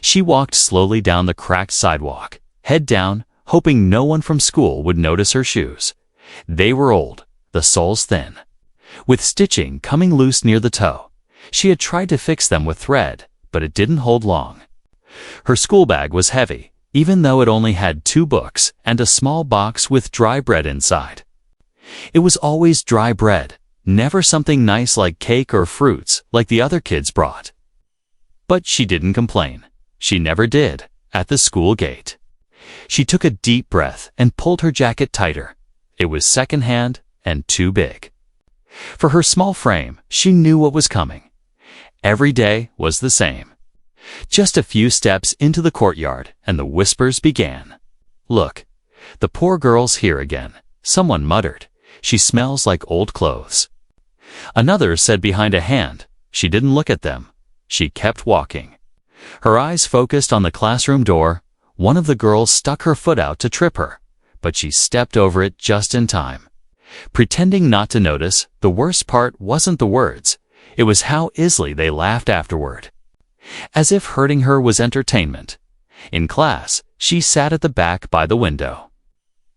She walked slowly down the cracked sidewalk, head down, hoping no one from school would notice her shoes. They were old, the soles thin, with stitching coming loose near the toe. She had tried to fix them with thread, but it didn't hold long. Her school bag was heavy, even though it only had 2 books and a small box with dry bread inside. It was always dry bread, never something nice like cake or fruits like the other kids brought. But she didn't complain. She never did, at the school gate. She took a deep breath and pulled her jacket tighter. It was secondhand and too big. For her small frame, she knew what was coming. Every day was the same. Just a few steps into the courtyard, and the whispers began. "Look, the poor girl's here again," someone muttered. "She smells like old clothes." Another said behind a hand. She didn't look at them. She kept walking. Her eyes focused on the classroom door. One of the girls stuck her foot out to trip her, but she stepped over it just in time. Pretending not to notice, the worst part wasn't the words. It was how easily they laughed afterward. As if hurting her was entertainment. In class, she sat at the back by the window.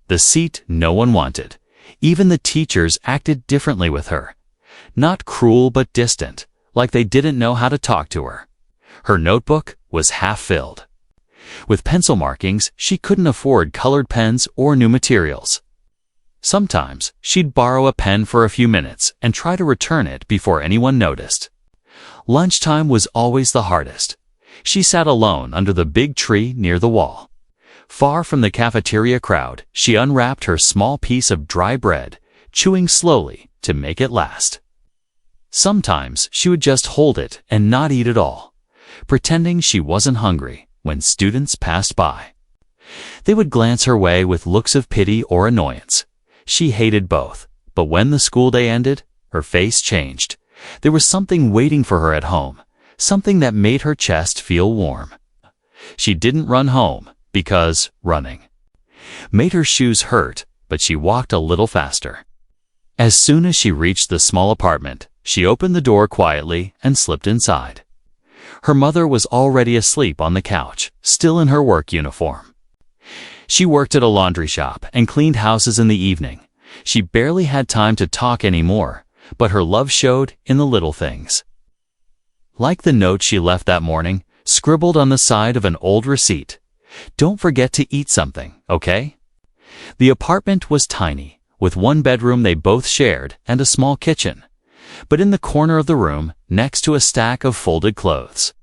The seat no one wanted. Even the teachers acted differently with her. Not cruel but distant, like they didn't know how to talk to her. Her notebook was half filled. With pencil markings, she couldn't afford colored pens or new materials. Sometimes, she'd borrow a pen for a few minutes and try to return it before anyone noticed. Lunchtime was always the hardest. She sat alone under the big tree near the wall. Far from the cafeteria crowd, she unwrapped her small piece of dry bread, chewing slowly to make it last. Sometimes she would just hold it and not eat at all, pretending she wasn't hungry when students passed by. They would glance her way with looks of pity or annoyance. She hated both, but when the school day ended, her face changed. There was something waiting for her at home, something that made her chest feel warm. She didn't run home, because running made her shoes hurt, but she walked a little faster. As soon as she reached the small apartment, she opened the door quietly and slipped inside. Her mother was already asleep on the couch, still in her work uniform. She worked at a laundry shop and cleaned houses in the evening. She barely had time to talk anymore, but her love showed in the little things. Like the note she left that morning, scribbled on the side of an old receipt. "Don't forget to eat something, okay?" The apartment was tiny, with one bedroom they both shared and a small kitchen. But in the corner of the room, next to a stack of folded clothes,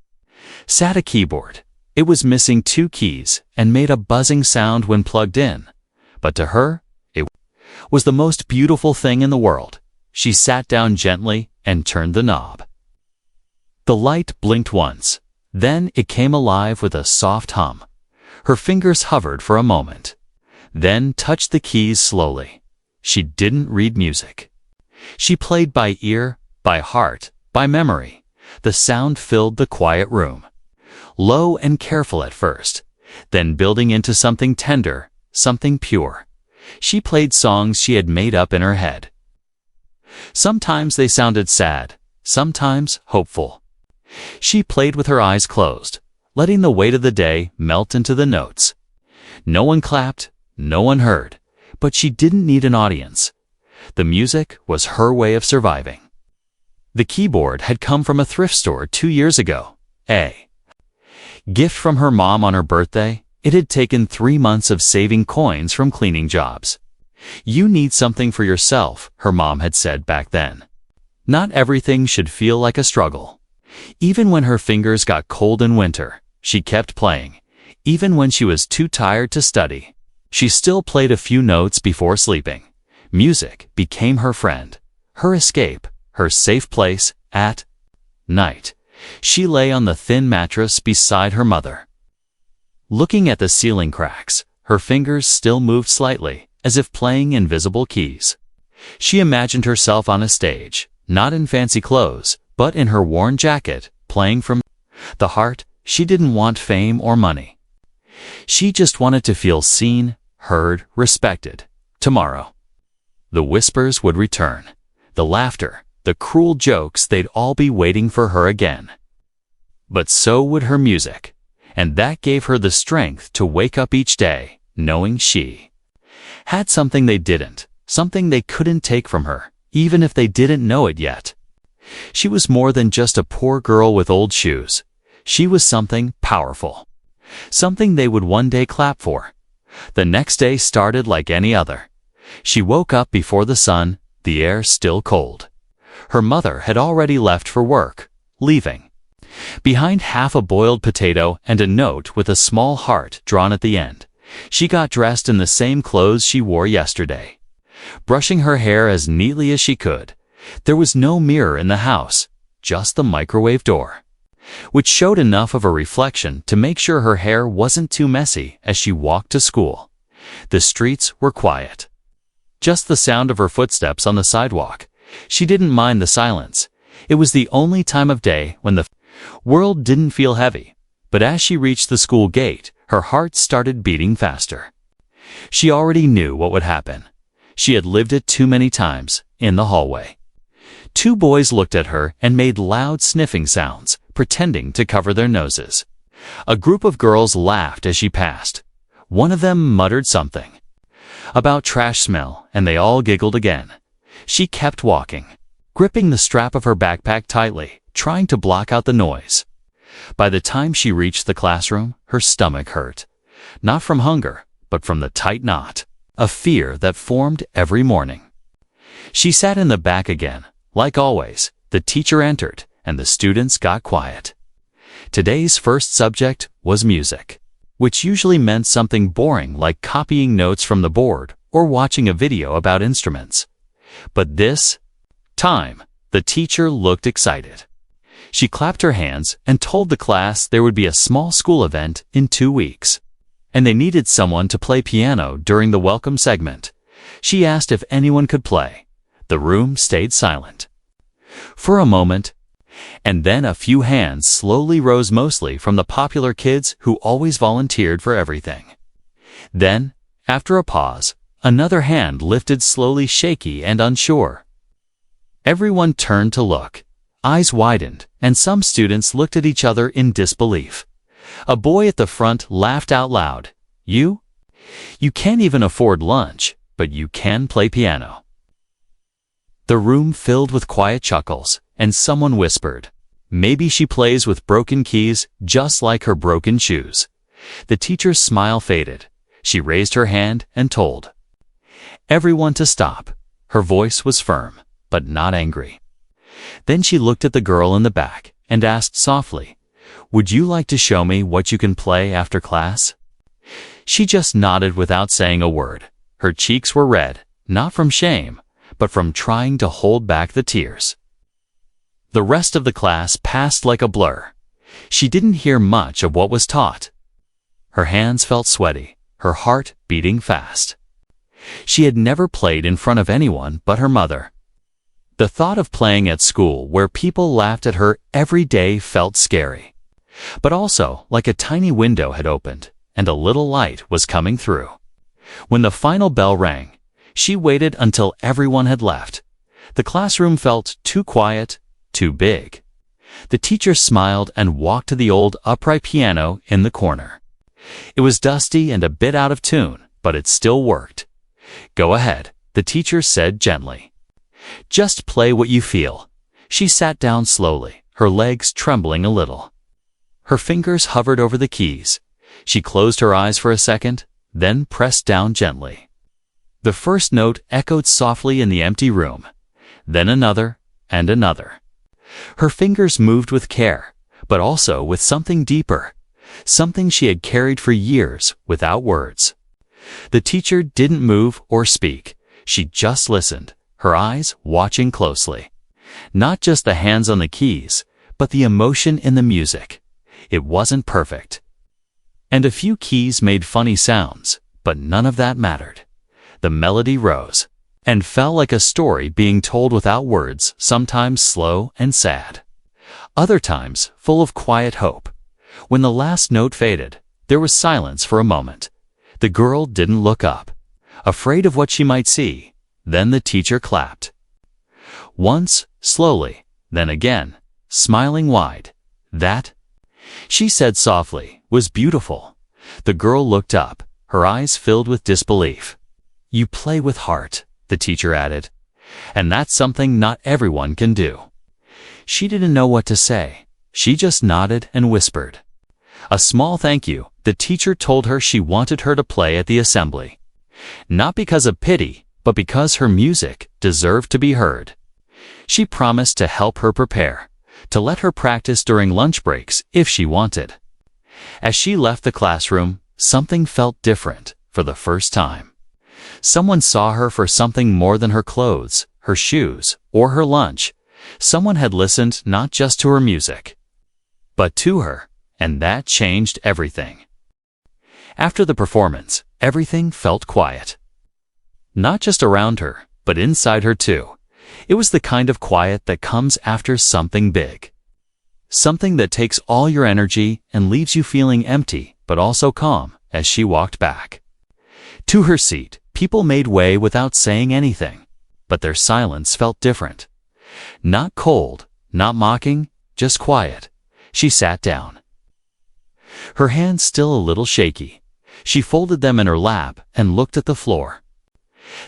sat a keyboard. It was missing 2 keys and made a buzzing sound when plugged in. But to her, it was the most beautiful thing in the world. She sat down gently and turned the knob. The light blinked once. Then it came alive with a soft hum. Her fingers hovered for a moment, then touched the keys slowly. She didn't read music. She played by ear, by heart, by memory. The sound filled the quiet room. Low and careful at first, then building into something tender, something pure. She played songs she had made up in her head. Sometimes they sounded sad, sometimes hopeful. She played with her eyes closed, letting the weight of the day melt into the notes. No one clapped, no one heard, but she didn't need an audience. The music was her way of surviving. The keyboard had come from a thrift store 2 years ago. A gift from her mom on her birthday. It had taken 3 months of saving coins from cleaning jobs. "You need something for yourself," her mom had said back then. Not everything should feel like a struggle. Even when her fingers got cold in winter, she kept playing. Even when she was too tired to study, she still played a few notes before sleeping. Music became her friend, her escape, her safe place. At night, she lay on the thin mattress beside her mother. Looking at the ceiling cracks, her fingers still moved slightly, as if playing invisible keys. She imagined herself on a stage, not in fancy clothes, but in her worn jacket, playing from the heart. She didn't want fame or money. She just wanted to feel seen, heard, respected. Tomorrow, the whispers would return. The laughter, the cruel jokes, they'd all be waiting for her again. But so would her music. and that gave her the strength to wake up each day knowing she had something they didn't, something they couldn't take from her, even if they didn't know it yet. She was more than just a poor girl with old shoes. She was something powerful, something they would one day clap for. The next day started like any other. She woke up before the sun, the air still cold. Her mother had already left for work, leaving behind half a boiled potato and a note with a small heart drawn at the end. She got dressed in the same clothes she wore yesterday, brushing her hair as neatly as she could. There was no mirror in the house, just the microwave door, which showed enough of a reflection to make sure her hair wasn't too messy as she walked to school. The streets were quiet. Just the sound of her footsteps on the sidewalk. She didn't mind the silence. It was the only time of day when the world didn't feel heavy. But as she reached the school gate, her heart started beating faster. She already knew what would happen. She had lived it too many times, in the hallway. Two boys looked at her and made loud sniffing sounds, pretending to cover their noses. A group of girls laughed as she passed. One of them muttered something about trash smell, and they all giggled again. She kept walking, gripping the strap of her backpack tightly, trying to block out the noise. By the time she reached the classroom, her stomach hurt. Not from hunger, but from the tight knot of fear that formed every morning. She sat in the back again. Like always, the teacher entered, and the students got quiet. Today's first subject was music, which usually meant something boring like copying notes from the board or watching a video about instruments. But this time, the teacher looked excited. She clapped her hands and told the class there would be a small school event in 2 weeks, and they needed someone to play piano during the welcome segment. She asked if anyone could play. The room stayed silent for a moment, and then a few hands slowly rose, mostly from the popular kids who always volunteered for everything. Then, after a pause, another hand lifted slowly, shaky and unsure. Everyone turned to look. Eyes widened, and some students looked at each other in disbelief. A boy at the front laughed out loud. You can't even afford lunch, but you can play piano." The room filled with quiet chuckles, and someone whispered, "Maybe she plays with broken keys, just like her broken shoes." The teacher's smile faded. She raised her hand and told everyone to stop. Her voice was firm, but not angry. Then she looked at the girl in the back and asked softly, "Would you like to show me what you can play after class?" She just nodded without saying a word. Her cheeks were red, not from shame, but from trying to hold back the tears. The rest of the class passed like a blur. She didn't hear much of what was taught. Her hands felt sweaty, her heart beating fast. She had never played in front of anyone but her mother. The thought of playing at school where people laughed at her every day felt scary, but also like a tiny window had opened and a little light was coming through. When the final bell rang, she waited until everyone had left. The classroom felt too quiet, too big. The teacher smiled and walked to the old upright piano in the corner. It was dusty and a bit out of tune, but it still worked. "Go ahead," the teacher said gently. "Just play what you feel." She sat down slowly, her legs trembling a little. Her fingers hovered over the keys. She closed her eyes for a second, then pressed down gently. The first note echoed softly in the empty room, then another and another. Her fingers moved with care, but also with something deeper, something she had carried for years without words. The teacher didn't move or speak. She just listened, her eyes watching closely. Not just the hands on the keys, but the emotion in the music. It wasn't perfect, and a few keys made funny sounds, but none of that mattered. The melody rose and fell like a story being told without words, sometimes slow and sad, other times full of quiet hope. When the last note faded, there was silence for a moment. The girl didn't look up, afraid of what she might see. Then the teacher clapped. Once, slowly, then again, smiling wide. That She said softly, was beautiful. The girl looked up, her eyes filled with disbelief. You play with heart, the teacher added. And that's something not everyone can do. She didn't know what to say. She just nodded and whispered. A small thank you. The teacher told her she wanted her to play at the assembly. Not because of pity, but because her music deserved to be heard. She promised to help her prepare, to let her practice during lunch breaks if she wanted. As she left the classroom, something felt different for the first time. Someone saw her for something more than her clothes, her shoes, or her lunch. Someone had listened not just to her music, but to her, and that changed everything. After the performance, everything felt quiet. Not just around her, but inside her too. It was the kind of quiet that comes after something big. Something that takes all your energy and leaves you feeling empty, but also calm, as she walked back. To her seat, people made way without saying anything, but their silence felt different. Not cold, not mocking, just quiet. She sat down. Her hands still a little shaky. She folded them in her lap and looked at the floor.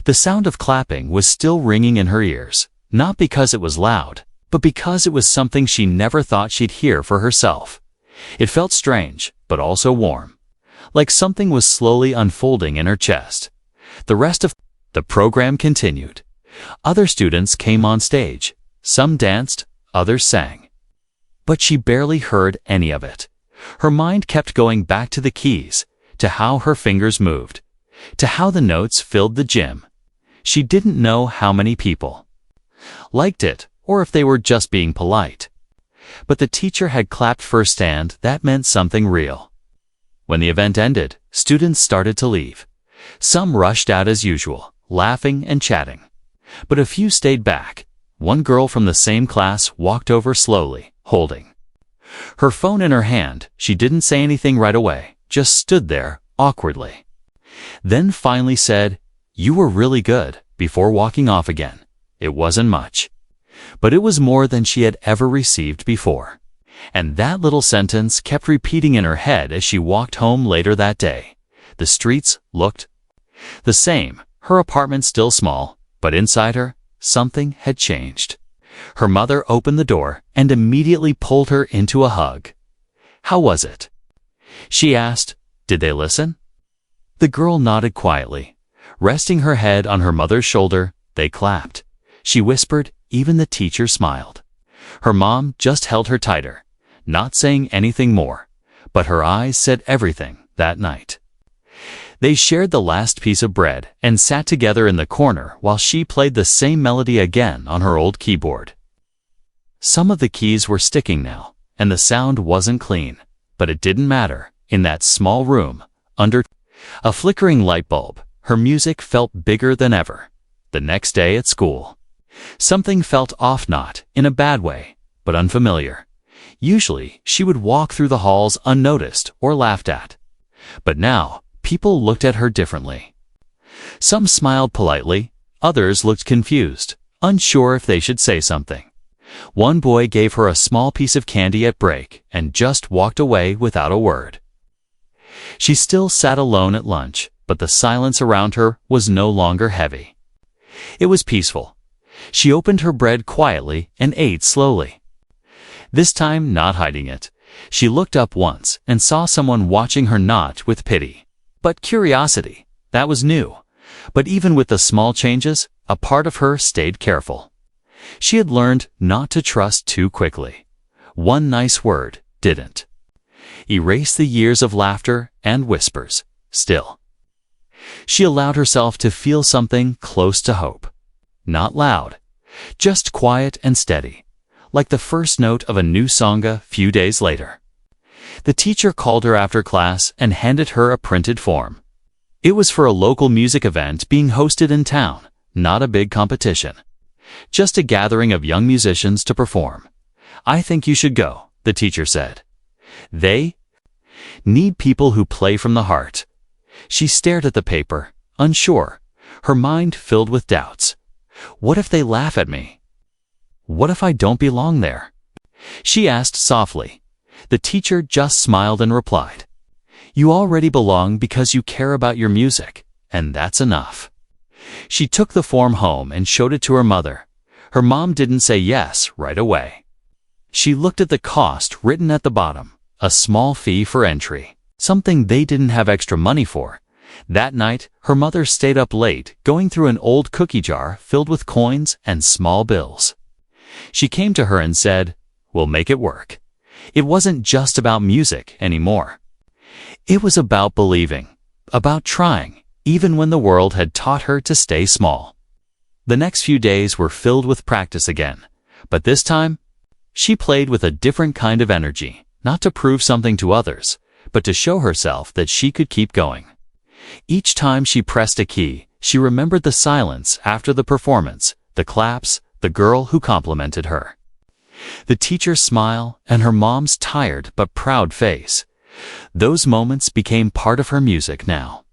The sound of clapping was still ringing in her ears, not because it was loud, but because it was something she never thought she'd hear for herself. It felt strange, but also warm, like something was slowly unfolding in her chest. The rest of the program continued. Other students came on stage. Some danced, others sang. But she barely heard any of it. Her mind kept going back to the keys, to how her fingers moved, to how the notes filled the gym. She didn't know how many people liked it, or if they were just being polite. But the teacher had clapped first, and that meant something real. When the event ended, students started to leave. Some rushed out as usual, laughing and chatting. But a few stayed back. One girl from the same class walked over slowly, holding her phone in her hand. She didn't say anything right away, just stood there, awkwardly. Then finally said, "You were really good," before walking off again. It wasn't much, but it was more than she had ever received before. And that little sentence kept repeating in her head as she walked home later that day. The streets looked the same, her apartment still small, but inside her, something had changed. Her mother opened the door and immediately pulled her into a hug. "How was it?" she asked. "Did they listen?" The girl nodded quietly. Resting her head on her mother's shoulder, they clapped. She whispered, even the teacher smiled. Her mom just held her tighter, not saying anything more, but her eyes said everything that night. They shared the last piece of bread and sat together in the corner while she played the same melody again on her old keyboard. Some of the keys were sticking now, and the sound wasn't clean, but it didn't matter. In that small room, under a flickering light bulb, her music felt bigger than ever. The next day at school, something felt off, not in a bad way, but unfamiliar. Usually, she would walk through the halls unnoticed or laughed at. But now, people looked at her differently. Some smiled politely, others looked confused, unsure if they should say something. One boy gave her a small piece of candy at break and just walked away without a word. She still sat alone at lunch, but the silence around her was no longer heavy. It was peaceful. She opened her bread quietly and ate slowly. This time not hiding it. She looked up once and saw someone watching her, not with pity, but curiosity. That was new. But even with the small changes, a part of her stayed careful. She had learned not to trust too quickly. One nice word didn't erase the years of laughter and whispers. Still, she allowed herself to feel something close to hope. Not loud, just quiet and steady, like the first note of a new song a few days later. The teacher called her after class and handed her a printed form. It was for a local music event being hosted in town, not a big competition. Just a gathering of young musicians to perform. "I think you should go," the teacher said. "They need people who play from the heart." She stared at the paper, unsure, her mind filled with doubts. What if they laugh at me? What if I don't belong there? She asked softly. The teacher just smiled and replied, "You already belong because you care about your music, and that's enough." She took the form home and showed it to her mother. Her mom didn't say yes right away. She looked at the cost written at the bottom, a small fee for entry, something they didn't have extra money for. That night, her mother stayed up late, going through an old cookie jar filled with coins and small bills. She came to her and said, "We'll make it work." It wasn't just about music anymore. It was about believing, about trying, even when the world had taught her to stay small. The next few days were filled with practice again, but this time, she played with a different kind of energy, not to prove something to others, but to show herself that she could keep going. Each time she pressed a key, she remembered the silence after the performance, the claps, the girl who complimented her, the teacher's smile, and her mom's tired but proud face. Those moments became part of her music now.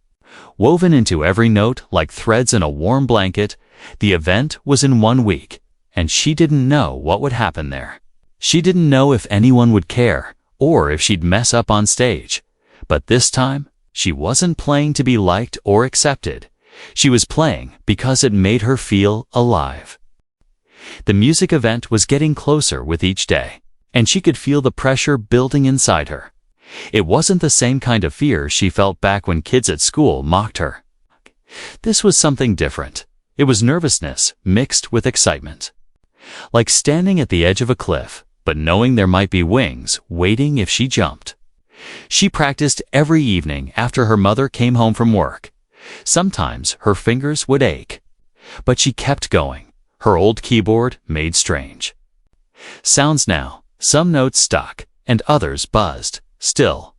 Woven into every note like threads in a warm blanket, the event was in 1 week, and she didn't know what would happen there. She didn't know if anyone would care, or if she'd mess up on stage. But this time, she wasn't playing to be liked or accepted. She was playing because it made her feel alive. The music event was getting closer with each day, and she could feel the pressure building inside her. It wasn't the same kind of fear she felt back when kids at school mocked her. This was something different. It was nervousness mixed with excitement. Like standing at the edge of a cliff, but knowing there might be wings waiting if she jumped. She practiced every evening after her mother came home from work. Sometimes her fingers would ache, but she kept going. Her old keyboard made strange sounds now. Some notes stuck, and others buzzed. Still,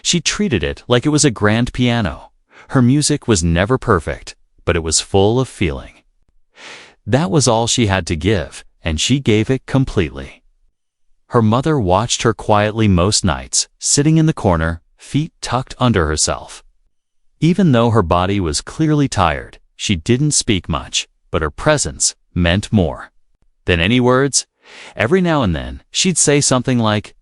she treated it like it was a grand piano. Her music was never perfect, but it was full of feeling. That was all she had to give, and she gave it completely. Her mother watched her quietly most nights, sitting in the corner, feet tucked under herself. Even though her body was clearly tired, she didn't speak much, but her presence meant more than any words. Every now and then, she'd say something like,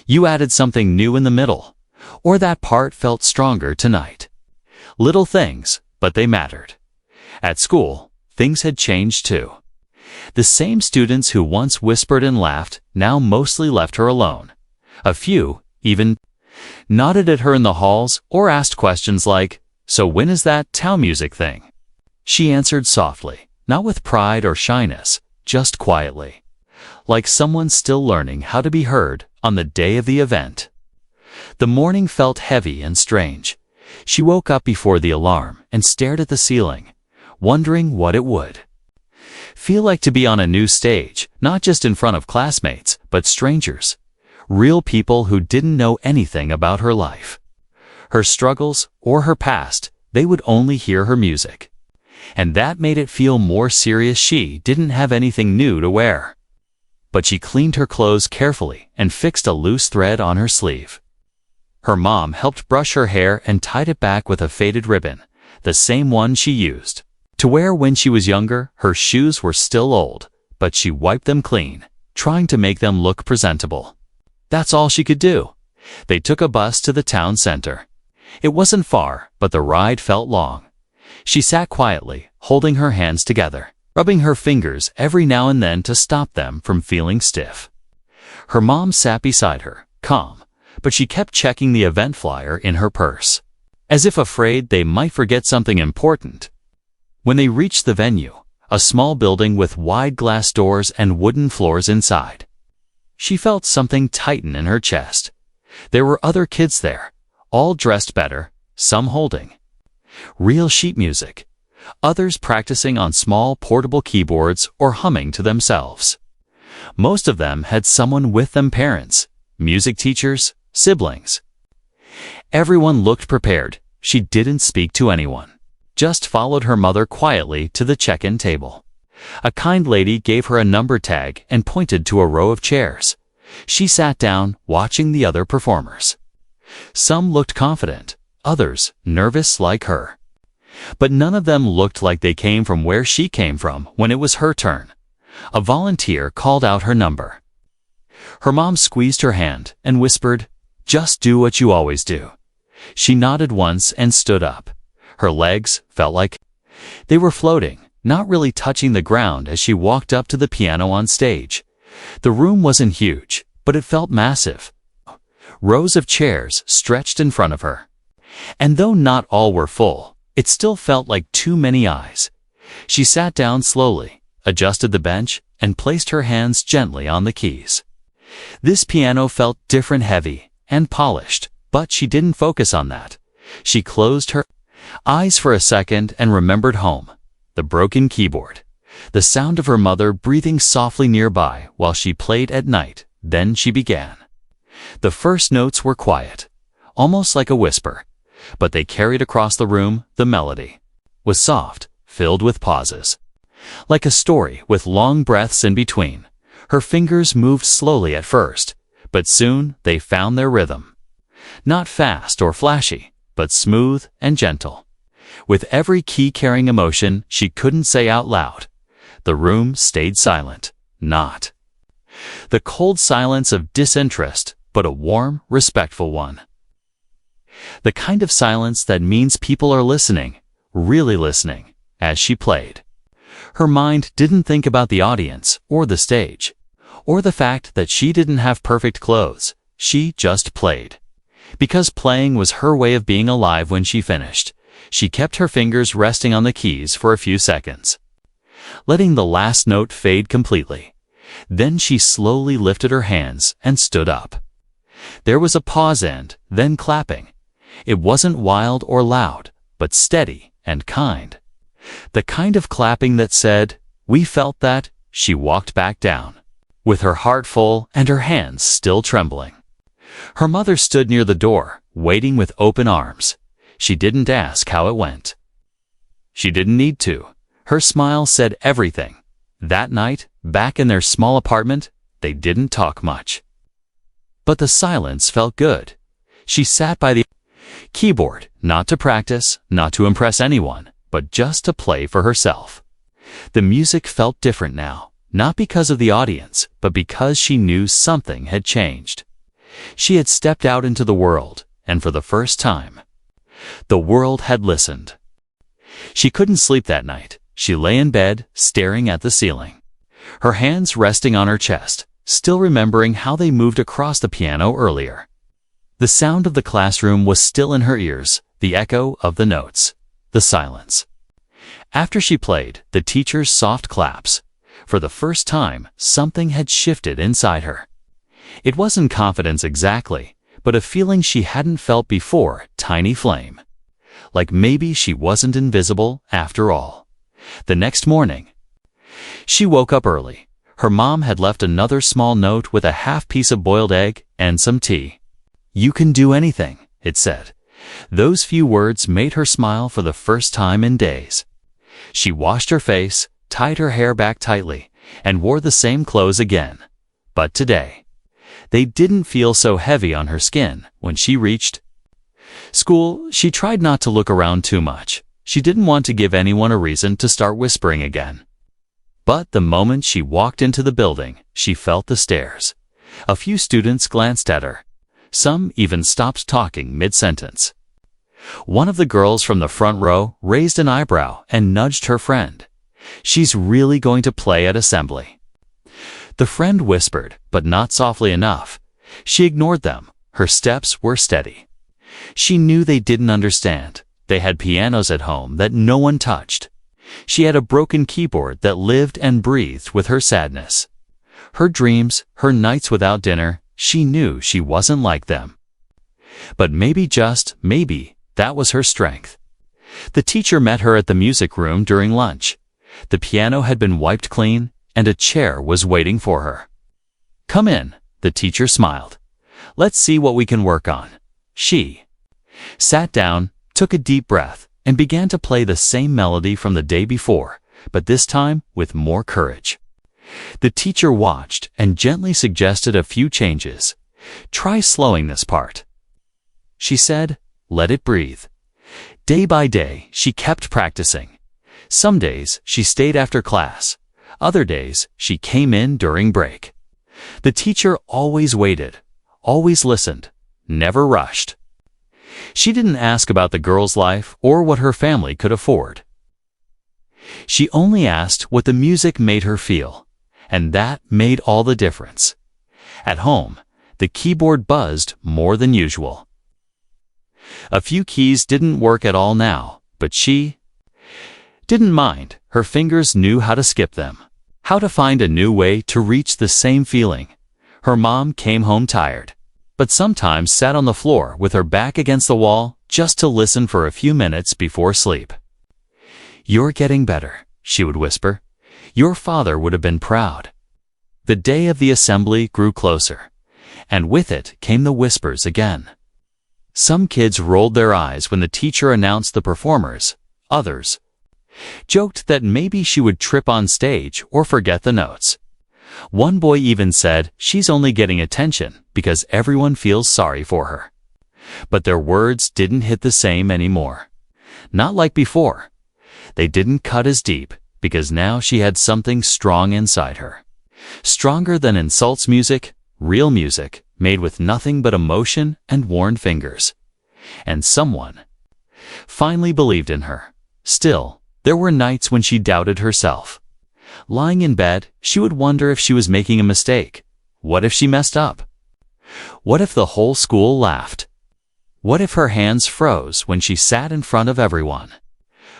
"You added something new in the middle," or "That part felt stronger tonight." Little things, but they mattered. At school, things had changed too. The same students who once whispered and laughed now mostly left her alone. A few even nodded at her in the halls or asked questions like, "So when is that town music thing?" She answered softly, not with pride or shyness, just quietly, like someone still learning how to be heard on the day of the event. The morning felt heavy and strange. She woke up before the alarm and stared at the ceiling, wondering what it would feel like to be on a new stage, not just in front of classmates, but strangers, real people who didn't know anything about her life, her struggles, or her past. They would only hear her music. And that made it feel more serious. She didn't have anything new to wear, but she cleaned her clothes carefully and fixed a loose thread on her sleeve. Her mom helped brush her hair and tied it back with a faded ribbon, the same one she used to wear when she was younger. Her shoes were still old, but she wiped them clean, trying to make them look presentable. That's all she could do. They took a bus to the town center. It wasn't far, but the ride felt long. She sat quietly, holding her hands together, rubbing her fingers every now and then to stop them from feeling stiff. Her mom sat beside her, calm, but she kept checking the event flyer in her purse, as if afraid they might forget something important. When they reached the venue, a small building with wide glass doors and wooden floors inside, she felt something tighten in her chest. There were other kids there, all dressed better, some holding real sheet music, others practicing on small portable keyboards or humming to themselves. Most of them had someone with them, parents, music teachers, siblings. Everyone looked prepared. She didn't speak to anyone, just followed her mother quietly to the check-in table. A kind lady gave her a number tag and pointed to a row of chairs. She sat down, watching the other performers. Some looked confident, others nervous like her. But none of them looked like they came from where she came from. When it was her turn, a volunteer called out her number. Her mom squeezed her hand and whispered, "Just do what you always do." She nodded once and stood up. Her legs felt like they were floating, not really touching the ground as she walked up to the piano on stage. The room wasn't huge, but it felt massive. Rows of chairs stretched in front of her. And though not all were full, it still felt like too many eyes. She sat down slowly, adjusted the bench, and placed her hands gently on the keys. This piano felt different, heavy, and polished, but she didn't focus on that. She closed her eyes for a second and remembered home, the broken keyboard, the sound of her mother breathing softly nearby while she played at night. Then she began. The first notes were quiet, almost like a whisper, but they carried across the room. The melody was soft, filled with pauses. Like a story with long breaths in between, her fingers moved slowly at first, but soon they found their rhythm. Not fast or flashy, but smooth and gentle. With every key carrying emotion she couldn't say out loud. The room stayed silent, not the cold silence of disinterest, but a warm, respectful one. The kind of silence that means people are listening, really listening, as she played. Her mind didn't think about the audience, or the stage, or the fact that she didn't have perfect clothes. She just played. Because playing was her way of being alive. When she finished, she kept her fingers resting on the keys for a few seconds, letting the last note fade completely. Then she slowly lifted her hands and stood up. There was a pause and then clapping. It wasn't wild or loud, but steady and kind. The kind of clapping that said, "We felt that." She walked back down, with her heart full and her hands still trembling. Her mother stood near the door, waiting with open arms. She didn't ask how it went. She didn't need to. Her smile said everything. That night, back in their small apartment, they didn't talk much. But the silence felt good. She sat by the keyboard, not to practice, not to impress anyone, but just to play for herself. The music felt different now, not because of the audience, but because she knew something had changed. She had stepped out into the world, and for the first time, the world had listened. She couldn't sleep that night. She lay in bed, staring at the ceiling, her hands resting on her chest, still remembering how they moved across the piano earlier. The sound of the classroom was still in her ears, the echo of the notes, the silence. After she played, the teacher's soft claps. For the first time, something had shifted inside her. It wasn't confidence exactly, but a feeling she hadn't felt before, tiny flame. Like maybe she wasn't invisible after all. The next morning, she woke up early. Her mom had left another small note with a half piece of boiled egg and some tea. "You can do anything," it said. Those few words made her smile for the first time in days. She washed her face, tied her hair back tightly, and wore the same clothes again. But today, they didn't feel so heavy on her skin. When she reached school, she tried not to look around too much. She didn't want to give anyone a reason to start whispering again. But the moment she walked into the building, she felt the stares. A few students glanced at her. Some even stopped talking mid-sentence. One of the girls from the front row raised an eyebrow and nudged her friend. "She's really going to play at assembly." The friend whispered, but not softly enough. She ignored them. Her steps were steady. She knew they didn't understand. They had pianos at home that no one touched. She had a broken keyboard that lived and breathed with her sadness. Her dreams, her nights without dinner, she knew she wasn't like them. But maybe, just maybe, that was her strength. The teacher met her at the music room during lunch. The piano had been wiped clean, and a chair was waiting for her. "Come in," the teacher smiled. "Let's see what we can work on." She sat down, took a deep breath, and began to play the same melody from the day before, but this time with more courage. The teacher watched and gently suggested a few changes. "Try slowing this part," she said. "Let it breathe." Day by day, she kept practicing. Some days, she stayed after class. Other days, she came in during break. The teacher always waited, always listened, never rushed. She didn't ask about the girl's life or what her family could afford. She only asked what the music made her feel, and that made all the difference. At home, the keyboard buzzed more than usual. A few keys didn't work at all now, but she didn't mind. Her fingers knew how to skip them, how to find a new way to reach the same feeling. Her mom came home tired, but sometimes sat on the floor with her back against the wall just to listen for a few minutes before sleep. "You're getting better," she would whisper. "Your father would have been proud." The day of the assembly grew closer, and with it came the whispers again. Some kids rolled their eyes when the teacher announced the performers. Others joked that maybe she would trip on stage or forget the notes. One boy even said she's only getting attention because everyone feels sorry for her. But their words didn't hit the same anymore. Not like before. They didn't cut as deep because now she had something strong inside her. Stronger than insults music, real music, made with nothing but emotion and worn fingers. And someone finally believed in her. Still, there were nights when she doubted herself. Lying in bed, she would wonder if she was making a mistake. What if she messed up? What if the whole school laughed? What if her hands froze when she sat in front of everyone?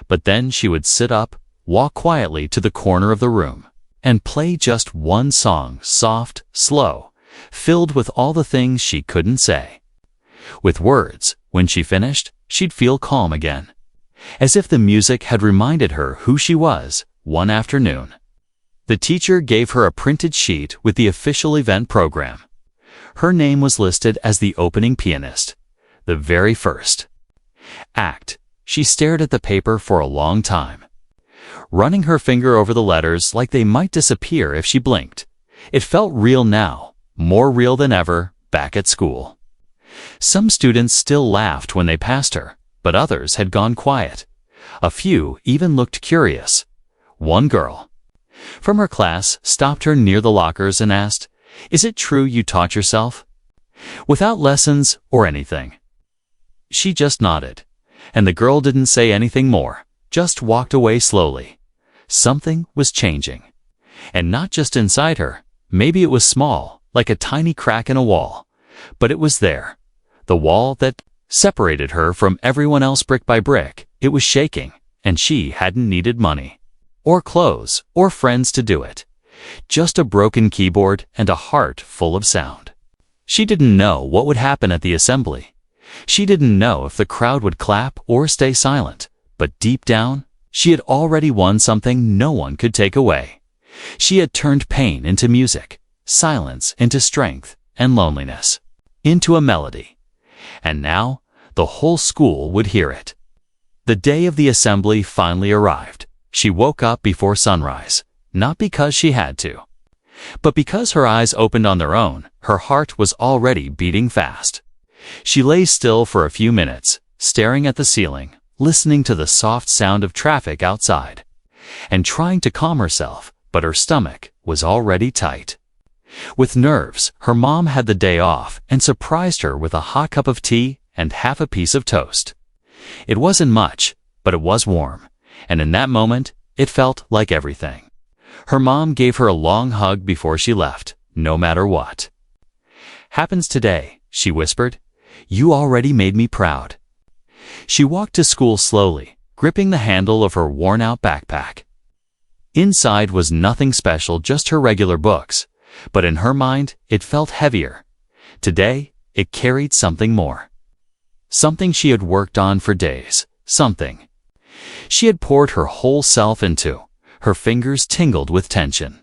But then she would sit up, walk quietly to the corner of the room, and play just one song, soft, slow, filled with all the things she couldn't say. With words, when she finished, she'd feel calm again, as if the music had reminded her who she was. One afternoon, the teacher gave her a printed sheet with the official event program. Her name was listed as the opening pianist, the very first act. She stared at the paper for a long time, running her finger over the letters like they might disappear if she blinked. It felt real now, more real than ever, back at school. Some students still laughed when they passed her, but others had gone quiet. A few even looked curious. One girl from her class stopped her near the lockers and asked, "Is it true you taught yourself?" Without lessons or anything. She just nodded, and the girl didn't say anything more, just walked away slowly. Something was changing. And not just inside her. Maybe it was small, like a tiny crack in a wall. But it was there. The wall that separated her from everyone else brick by brick. It was shaking, and she hadn't needed money, or clothes, or friends to do it. Just a broken keyboard and a heart full of sound. She didn't know what would happen at the assembly. She didn't know if the crowd would clap or stay silent, but deep down, she had already won something no one could take away. She had turned pain into music, silence into strength, and loneliness into a melody. And now, the whole school would hear it. The day of the assembly finally arrived. She woke up before sunrise, not because she had to, but because her eyes opened on their own. Her heart was already beating fast. She lay still for a few minutes, staring at the ceiling, listening to the soft sound of traffic outside, and trying to calm herself, but her stomach was already tight. With nerves, her mom had the day off and surprised her with a hot cup of tea and half a piece of toast. It wasn't much, but it was warm, and in that moment, it felt like everything. Her mom gave her a long hug before she left, no matter what happens today, she whispered. You already made me proud. She walked to school slowly, gripping the handle of her worn-out backpack. Inside was nothing special, just her regular books, but in her mind, it felt heavier. Today, it carried something more. Something she had worked on for days, something she had poured her whole self into. Her fingers tingled with tension,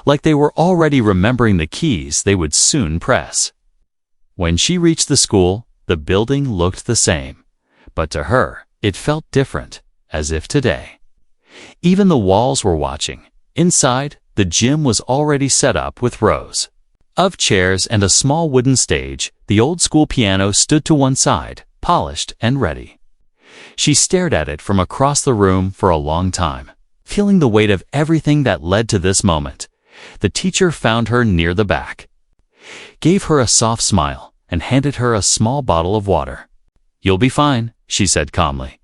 like they were already remembering the keys they would soon press. When she reached the school, the building looked the same, but to her, it felt different, as if today even the walls were watching. Inside, the gym was already set up with rows of chairs and a small wooden stage. The old school piano stood to one side, polished and ready. She stared at it from across the room for a long time, feeling the weight of everything that led to this moment. The teacher found her near the back, gave her a soft smile, and handed her a small bottle of water. "You'll be fine," she said calmly.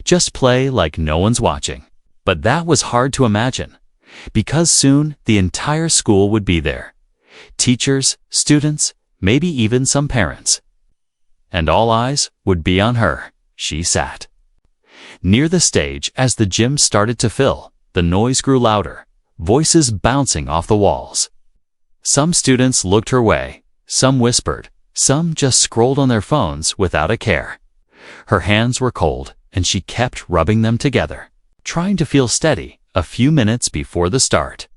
"Just play like no one's watching." But that was hard to imagine, because soon the entire school would be there. Teachers, students, maybe even some parents. And all eyes would be on her. She sat near the stage. As the gym started to fill, the noise grew louder, voices bouncing off the walls. Some students looked her way, some whispered, some just scrolled on their phones without a care. Her hands were cold, and she kept rubbing them together, trying to feel steady. A few minutes before the start,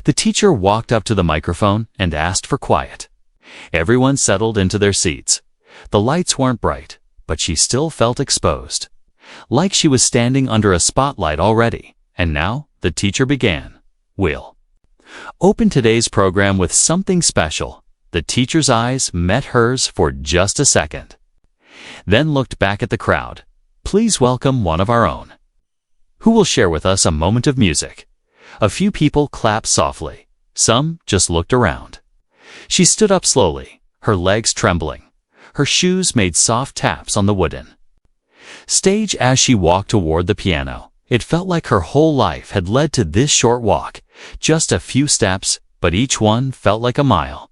the teacher walked up to the microphone and asked for quiet. Everyone settled into their seats. The lights weren't bright, but she still felt exposed, like she was standing under a spotlight already. And now the teacher began. "We'll open today's program with something special." The teacher's eyes met hers for just a second, then looked back at the crowd. "Please welcome one of our own, who will share with us a moment of music." A few people clapped softly. Some just looked around. She stood up slowly, her legs trembling. Her shoes made soft taps on the wooden stage as she walked toward the piano. It felt like her whole life had led to this short walk, just a few steps, but each one felt like a mile.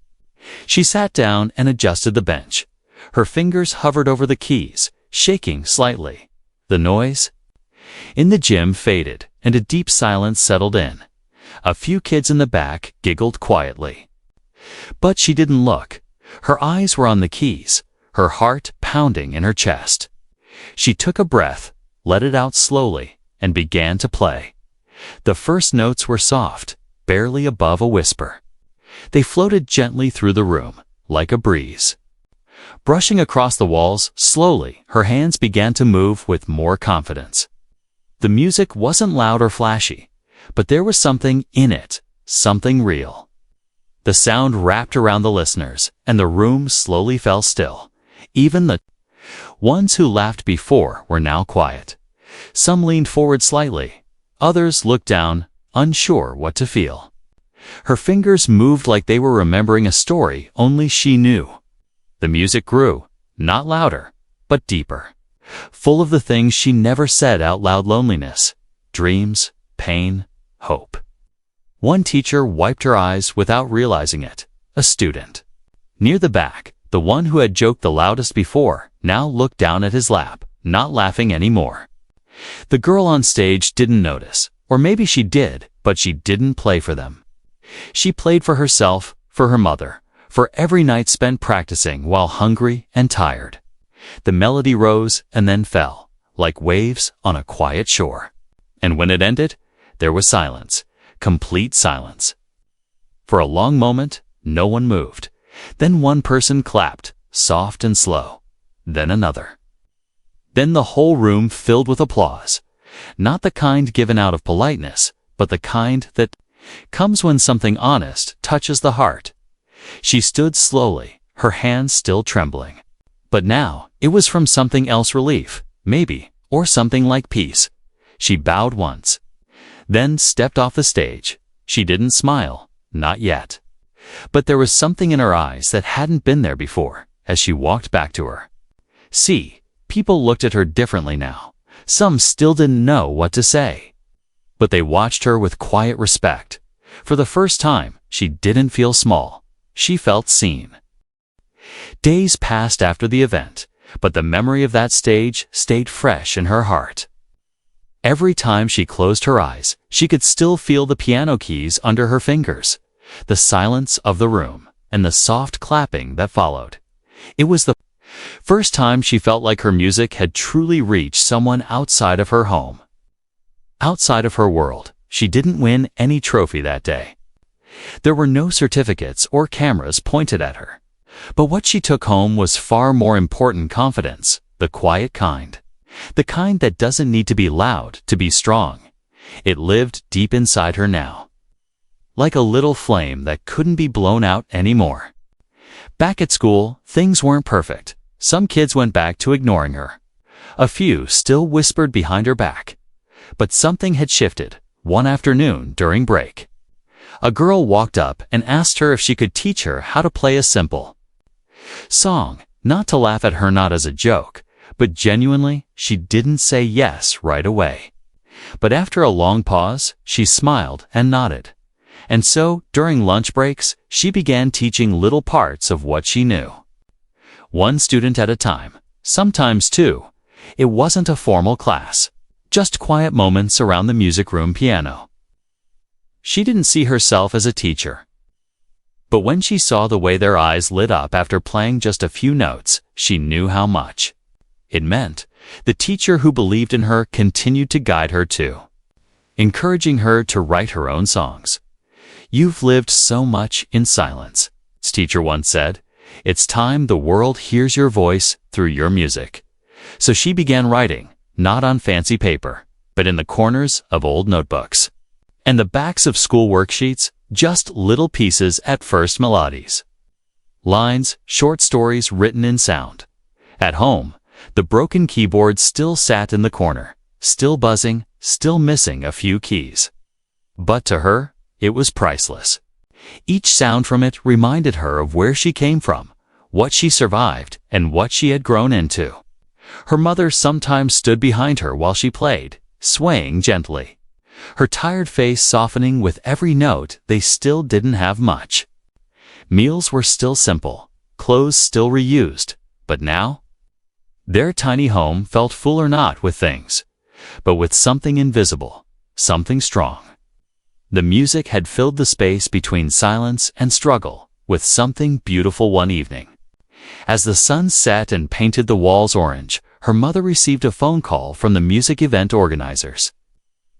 She sat down and adjusted the bench. Her fingers hovered over the keys, shaking slightly. The noise in the gym faded, and a deep silence settled in. A few kids in the back giggled quietly. But she didn't look. Her eyes were on the keys, her heart pounding in her chest. She took a breath, let it out slowly, and began to play. The first notes were soft, barely above a whisper. They floated gently through the room, like a breeze. Brushing across the walls, slowly, her hands began to move with more confidence. The music wasn't loud or flashy, but there was something in it, something real. The sound wrapped around the listeners, and the room slowly fell still. Even the ones who laughed before were now quiet. Some leaned forward slightly. Others looked down, unsure what to feel. Her fingers moved like they were remembering a story only she knew. The music grew, not louder, but deeper, full of the things she never said out loud: loneliness, dreams, pain, hope. One teacher wiped her eyes without realizing it. A student near the back, the one who had joked the loudest before, now looked down at his lap, not laughing anymore. The girl on stage didn't notice, or maybe she did, but she didn't play for them. She played for herself, for her mother, for every night spent practicing while hungry and tired. The melody rose and then fell, like waves on a quiet shore. And when it ended, there was silence, complete silence. For a long moment, no one moved. Then one person clapped, soft and slow. Then another. Then the whole room filled with applause. Not the kind given out of politeness, but the kind that comes when something honest touches the heart. She stood slowly, her hands still trembling. But now, it was from something else: relief, maybe, or something like peace. She bowed once, then stepped off the stage. She didn't smile, not yet. But there was something in her eyes that hadn't been there before, as she walked back to her. See, people looked at her differently now. Some still didn't know what to say. But they watched her with quiet respect. For the first time, she didn't feel small. She felt seen. Days passed after the event, but the memory of that stage stayed fresh in her heart. Every time she closed her eyes, she could still feel the piano keys under her fingers, the silence of the room, and the soft clapping that followed. It was the first time she felt like her music had truly reached someone outside of her home, outside of her world. She didn't win any trophy that day. There were no certificates or cameras pointed at her. But what she took home was far more important: confidence, the quiet kind. The kind that doesn't need to be loud to be strong. It lived deep inside her now, like a little flame that couldn't be blown out anymore. Back at school, things weren't perfect. Some kids went back to ignoring her. A few still whispered behind her back. But something had shifted one afternoon during break. A girl walked up and asked her if she could teach her how to play a simple song, not to laugh at her, not as a joke, but genuinely. She didn't say yes right away. But after a long pause, she smiled and nodded. And so, during lunch breaks, she began teaching little parts of what she knew. One student at a time, sometimes two. It wasn't a formal class, just quiet moments around the music room piano. She didn't see herself as a teacher. But when she saw the way their eyes lit up after playing just a few notes, she knew how much it meant. The teacher who believed in her continued to guide her too, encouraging her to write her own songs. "You've lived so much in silence," its teacher once said. "It's time the world hears your voice through your music." So she began writing, not on fancy paper, but in the corners of old notebooks and the backs of school worksheets, just little pieces at first, melodies, lines, short stories written in sound. At home, the broken keyboard still sat in the corner, still buzzing, still missing a few keys. But to her, it was priceless. Each sound from it reminded her of where she came from, what she survived, and what she had grown into. Her mother sometimes stood behind her while she played, swaying gently, her tired face softening with every note. They still didn't have much. Meals were still simple, clothes still reused, but now, their tiny home felt fuller, not with things, but with something invisible, something strong. The music had filled the space between silence and struggle with something beautiful. One evening, as the sun set and painted the walls orange, her mother received a phone call from the music event organizers.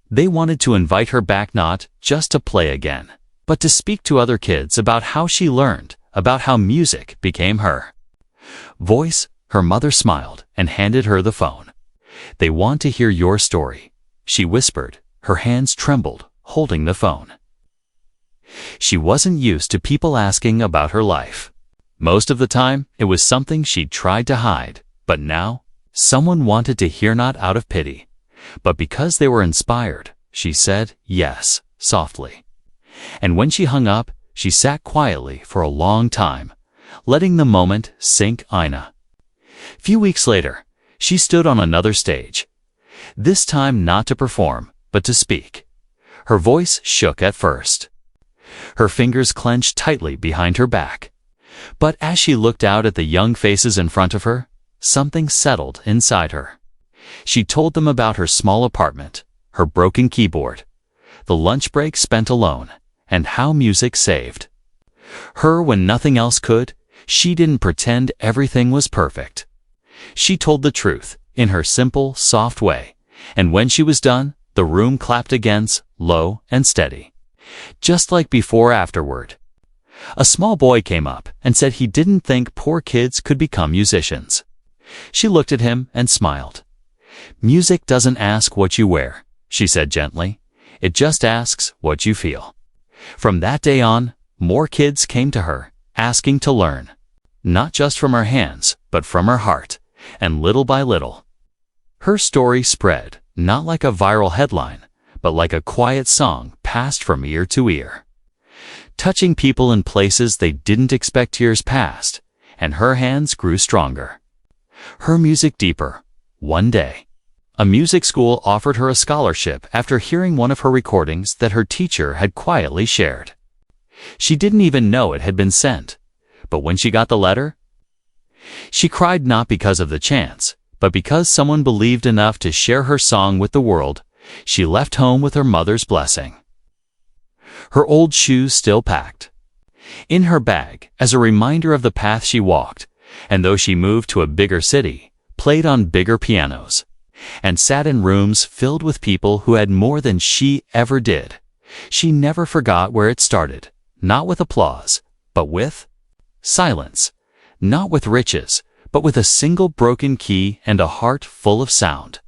They wanted to invite her back, not just to play again, but to speak to other kids about how she learned, about how music became her voice. Her mother smiled and handed her the phone. "They want to hear your story," she whispered. Her hands trembled, holding the phone. She wasn't used to people asking about her life. Most of the time, it was something she'd tried to hide. But now, someone wanted to hear, not out of pity, but because they were inspired. She said yes, softly. And when she hung up, she sat quietly for a long time, letting the moment sink in. Few weeks later, she stood on another stage, this time not to perform, but to speak. Her voice shook at first. Her fingers clenched tightly behind her back. But as she looked out at the young faces in front of her, something settled inside her. She told them about her small apartment, her broken keyboard, the lunch break spent alone, and how music saved her when nothing else could. She didn't pretend everything was perfect. She told the truth in her simple, soft way, and when she was done, the room clapped again, low and steady. Just like before. Afterward, a small boy came up and said he didn't think poor kids could become musicians. She looked at him and smiled. "Music doesn't ask what you wear," she said gently. "It just asks what you feel." From that day on, more kids came to her, asking to learn, not just from her hands, but from her heart. And little by little, her story spread, not like a viral headline, but like a quiet song passed from ear to ear, touching people in places they didn't expect. Years passed, and her hands grew stronger, her music deeper. One day, a music school offered her a scholarship after hearing one of her recordings that her teacher had quietly shared. She didn't even know it had been sent, but when she got the letter, she cried, not because of the chance, but because someone believed enough to share her song with the world. She left home with her mother's blessing, her old shoes still packed in her bag as a reminder of the path she walked. And though she moved to a bigger city, played on bigger pianos, and sat in rooms filled with people who had more than she ever did, she never forgot where it started, not with applause, but with silence. Not with riches, but with a single broken key and a heart full of sound.